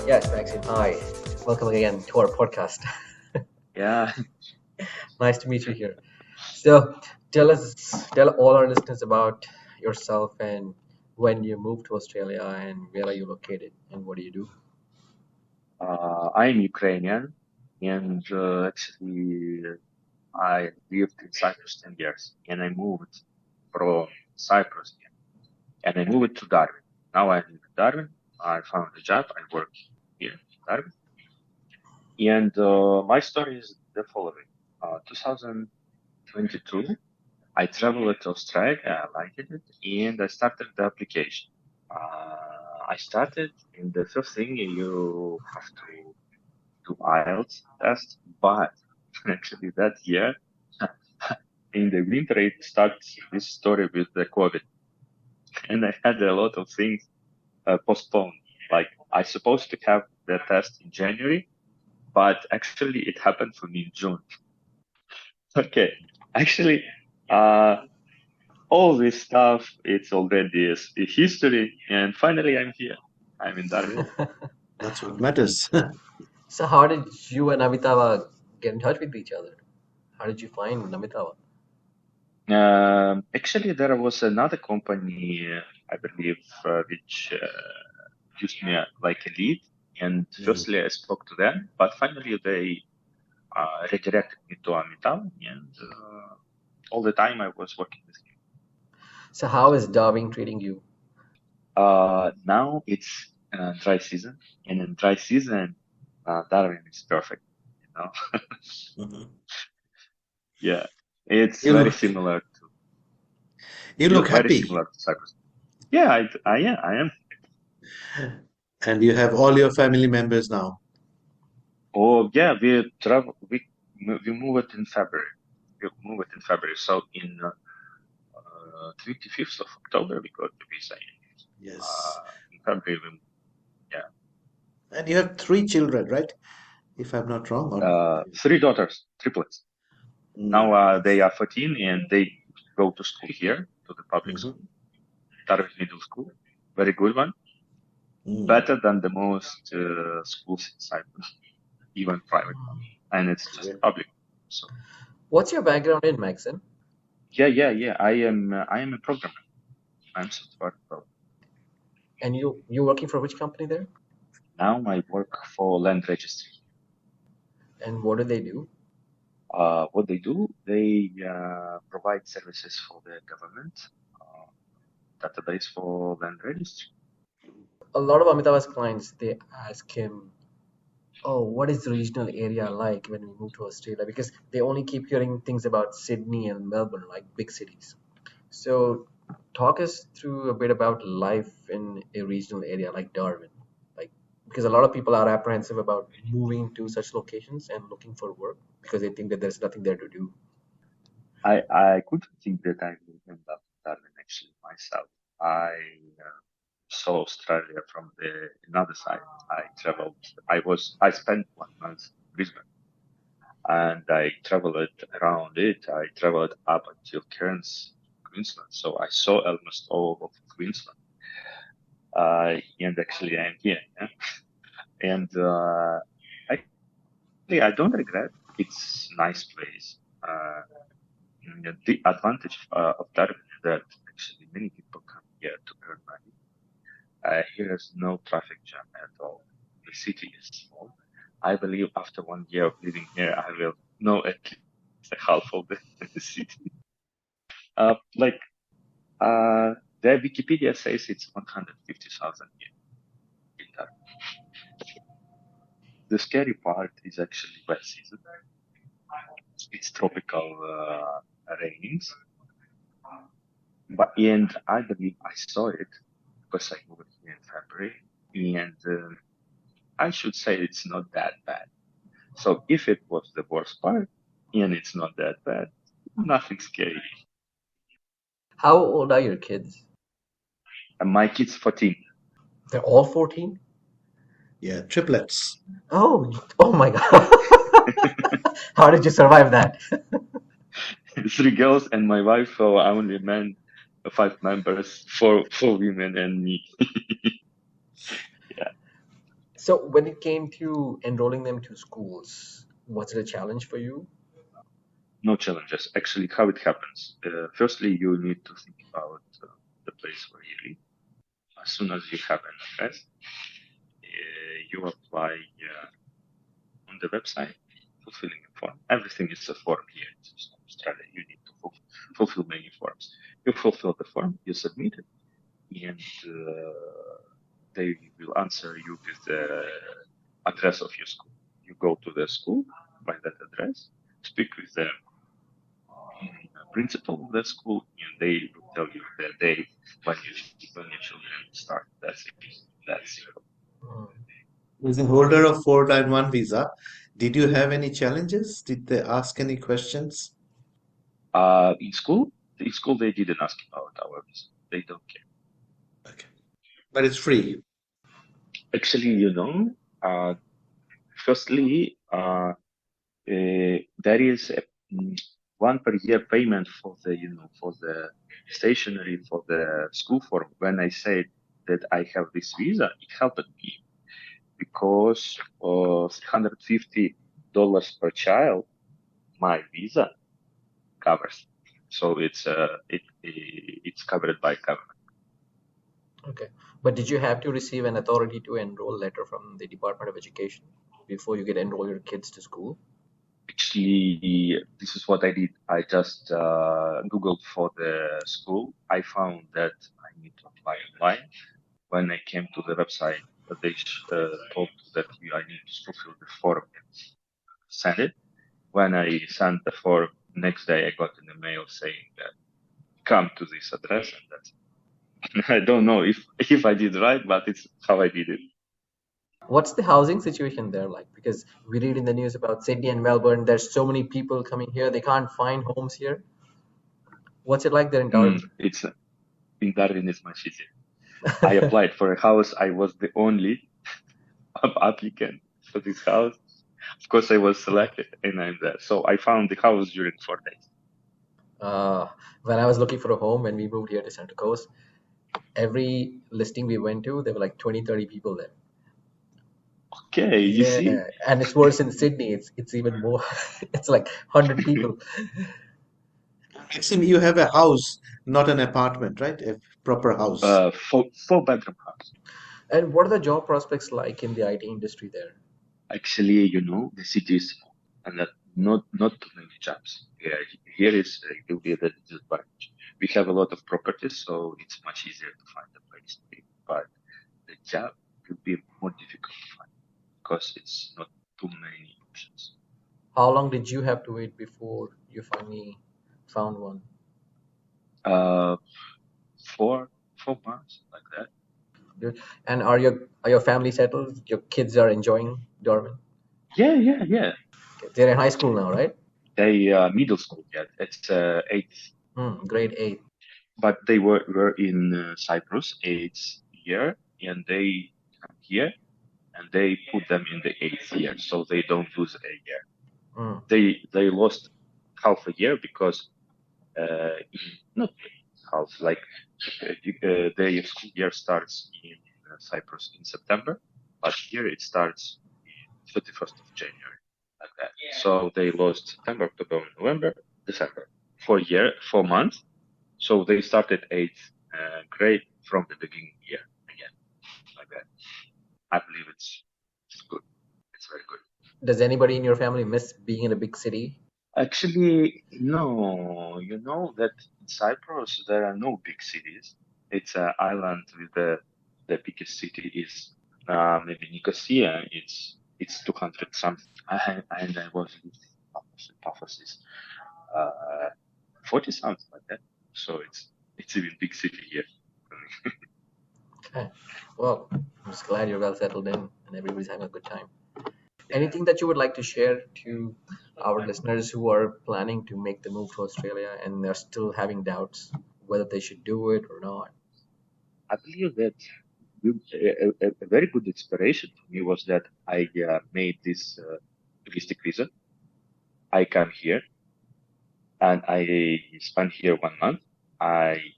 Yes, Maxim. Hi. Welcome again to our podcast. Yeah, Nice to meet you here. So, tell all our listeners about yourself and when you moved to Australia and where are you located and what do you do? I'm Ukrainian, and actually, I lived in Cyprus 10 years, and I moved from Cyprus, and I moved to Darwin. Now I live in Darwin. I found a job. I work here in Darwin, and my story is the following: 2022, I traveled to Australia. I liked it, and I started the application. I started, and the first thing you have to IELTS test, but actually that year in the winter it starts this story with the COVID, and I had a lot of things postponed. Like I supposed to have the test in January, but actually it happened for me in June. Okay, actually, uh, all this stuff it's already a history, and finally I'm here. I'm in Darwin. That's what matters. So, how did you and Amitava get in touch with each other? How did you find Amitava? Actually, there was another company, I believe, which used me like a lead. And firstly, I spoke to them, but finally they redirected me to Amitava, and all the time I was working with him. So, how is Darwin treating you? Now it's dry season, and in dry season, Darwin is perfect. You know, Mhm. yeah, it's You very look, similar to you look very happy, similar to Cyprus. Yeah, I am. and you have all your family members now. Oh yeah, we travel. We move it in February. We move it in February. So in 25th of October we got the visa. Yes. In February, yeah. And you have three children, right? If I'm not wrong, or Three daughters, triplets. Now mm. they are 14 and they go to school here, to the public Mhm. school, Darwin Middle School. Very good one. Mm. Better than the most schools in Cyprus, even private one. And it's just Great. public. So What's your background in, Maxim? yeah. I am a programmer. I'm software developer. And you're working for which company there? Now I work for land registry. And what do they do? What they do, they provide services for the government, database for land registry. A lot of Amitava's clients, they ask him, oh, what is the regional area like when we move to Australia? Because they only keep hearing things about Sydney and Melbourne, like big cities. So, talk us through a bit about life in a regional area like Darwin. Like, because a lot of people are apprehensive about moving to such locations and looking for work because they think that there's nothing there to do. I couldn't think that I will end up in Darwin actually myself. I saw Australia from the another side. I traveled. I spent 1 month in Brisbane, and I traveled around it. I traveled up until Cairns, Queensland. So I saw almost all of Queensland. And actually I'm here. Yeah? And actually, I don't regret. It's a nice place. The advantage of Darwin is that actually many people come here to earn money. Here is no traffic jam at all. The city is small. I believe after 1 year of living here, I will know at least half of the city. Like the Wikipedia says it's 150,000 here in Darwin. The scary part is actually wet season. It's tropical rains. And I believe I saw it because I moved here in February, and I should say it's not that bad. So if it was the worst part, and it's not that bad, nothing scary. How old are your kids? And my kid's 14. They're all 14? Yeah, triplets. Oh my God. How did you survive that? Three girls and my wife, so I only men, five members, four women and me. Yeah. So when it came to enrolling them to schools, was it a challenge for you? No challenges. Actually, how it happens. Firstly, you need to think about the place where you live. As soon as you have an address, you apply on the website, fulfilling a form. Everything is a form here. It's not Australia. You need to fulfill many forms. You fulfill the form, you submit it, and they will answer you with the address of your school. You go to the school by that address, speak with the principal of the school, and they will tell you the day when your children start. That's it. That's it. As a holder of 491 visa, did you have any challenges? Did they ask any questions? In school, they didn't ask about our visa. They don't care. Okay. But it's free. Actually, firstly, there is a one per year payment for the stationery for the school form. When I said that I have this visa, it helped me because $350 per child, my visa covers. So it's covered by government. Okay. But did you have to receive an authority to enroll letter from the Department of Education before you get enroll your kids to school? Actually, this is what I did. I just Googled for the school. I found that I need to apply online. When I came to the website, they told that I need to fulfill the form and send it. When I sent the form, next day I got an email saying that come to this address, and that's it. I don't know if I did right, but it's how I did it. What's the housing situation there like? Because we read in the news about Sydney and Melbourne. There's so many people coming here. They can't find homes here. What's it like there in Darwin? It's in Darwin is much easier. I applied for a house. I was the only applicant for this house. Of course, I was selected, and I'm there. So I found the house during 4 days. When I was looking for a home when we moved here to Central Coast, every listing we went to, there were like 20, 30 people there. Okay, you see? And it's worse in Sydney. It's even more. It's like 100 people. Maxim, you have a house, not an apartment, right? A proper house. Four-bedroom house. And what are the job prospects like in the IT industry there? Actually, the city is small, and not too many jobs. Here is it will be the disadvantage. We have a lot of properties, so it's much easier to find a place to live. But the job will be more difficult to find because it's not too many options. How long did you have to wait before you finally found one? 4 months, like that. Good. And are your family settled? Your kids are enjoying Darwin? Yeah. Okay. They're in high school now, right? They middle school yet. It's 8th. Grade 8. But they were in Cyprus 8th year, and they come here, and they put them in the 8th year, so they don't lose a year. They lost half a year because not half, like their school year starts in Cyprus in September, but here it starts 31st of January, like that. So they lost September, October, November, December. 4 months. So they started 8th grade from the beginning year again, like that. I believe it's good. It's very good. Does anybody in your family miss being in a big city? Actually, no. You know that in Cyprus there are no big cities. It's an island with the biggest city is maybe Nicosia. It's 200 something. And I was in Paphos is 40 something like that. So it's even big city here. Okay. Well, I'm just glad you're well settled in and everybody's having a good time. Anything that you would like to share to our listeners who are planning to make the move to Australia and they're still having doubts whether they should do it or not? I believe that a very good inspiration for me was that I made this touristic visa. I come here and I spent here 1 month. I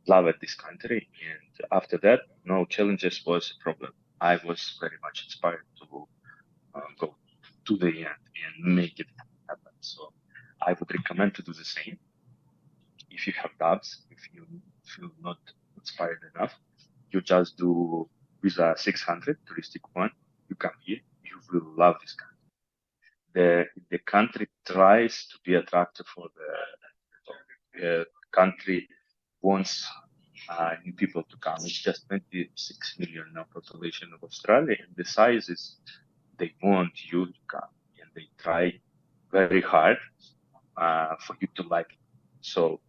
loved this country, and after that, no challenges was a problem. I was very much inspired. go to the end and make it happen. So I would recommend to do the same. If you have doubts, if you feel not inspired enough, you just do visa 600 touristic one. You come here, you will love this country. The country tries to be attractive for the country wants new people to come. It's just 26 million now population of Australia, and the size is they want you to come, and they try very hard for you to like it. So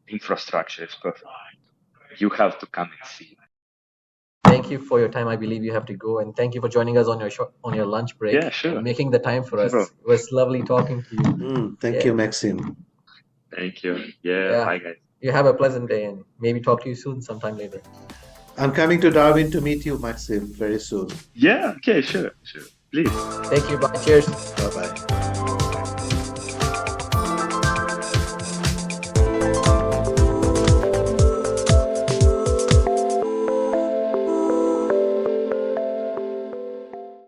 infrastructure is perfect. You have to come and see. Thank you for your time. I believe you have to go, and thank you for joining us on your lunch break. Yeah, sure. And making the time for us. Bro. It was lovely talking to you. Thank you, Maksym. Thank you. Yeah, bye guys. You have a pleasant day, and maybe talk to you soon sometime later. I'm coming to Darwin to meet you, Maksym, very soon. Yeah, okay, sure. Please. Thank you. Bye. Cheers. Bye-bye.